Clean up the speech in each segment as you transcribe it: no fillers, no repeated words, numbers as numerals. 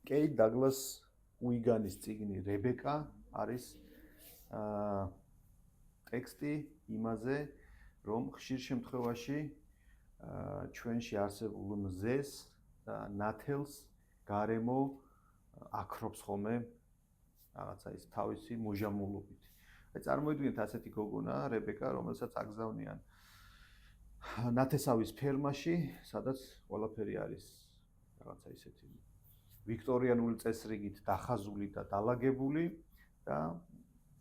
კეით დაგლას უიგანის წიგნი რებეკა არის ტექსტი იმაზე, რომ ხშირ შემთხვევაში ჩვენში არსებულ მზეს და ნათელს გარემო აკრობს ხოლმე რაღაცა ის თავისი მოჟამულობით. აი წარმოიდგინეთ ასეთი გოგონა რებეკა, რომელსაც აგზავნიან ნათესავის ფერმაში, სადაც ყველაფერი არის რაღაცა ისეთი ვიქტორიანული წესრიგით დახაზული და დალაგებული და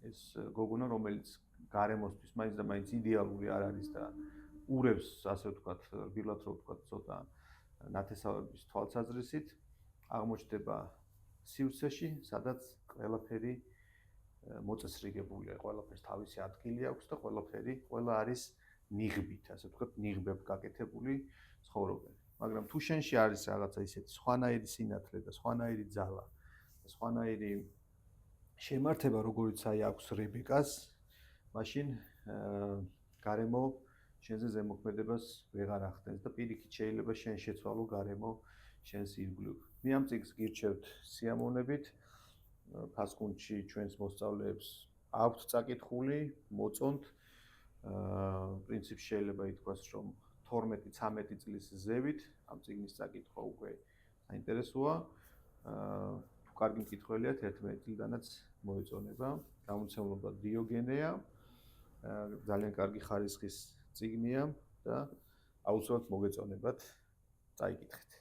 ეს გოგონა, რომელიც გარემოსთვის მაინც და მაინც იდეალური არ არის და ურევს, ასე ვთქვათ, რბილად რო ვთქვათ, ცოტა ნათესავების თვალსაზრისით, აღმოჩნდება სივრცეში, სადაც ყველაფერი მოწესრიგებულია, ყველაფერს თავისი ადგილი აქვს და ყველა არის ნიღბით, ასე ვთქვათ, ნიღბებ გაკეთებული ცხოვრობენ. მაგრამ თუ შენში არის რაღაცა ისეთი სხვანაირი სინათლე და სხვანაირი ძალა და სხვანაირი შემართება, როგორიც აი აქვს რებეკას, მაშინ გარემო შენზე ზემოქმედებას ვეღარ ახდენს და პირიქით შეიძლება შენ შეცვალო გარემო შენს ირგვლივ. მე ამ წიგნს გირჩევთ სიამოვნებით. ფასკუნჩი ჩვენს მოსწავლეებს აქვთ წაკითხული, მოწონთ. პრინციპში შეიძლება ითქვას, რომ 12-13 წლის ზევით ამ წიგნის წაკითხვა უკვე საინტერესოა. თუ კარგი მკითხველიათ, 11 წლიდანაც მოეწონება. გამომცემლობა დიოგენეა. ძალიან კარგი ხარისხის წიგნია და აუცილებლად მოგეწონებათ, წაიკითხეთ.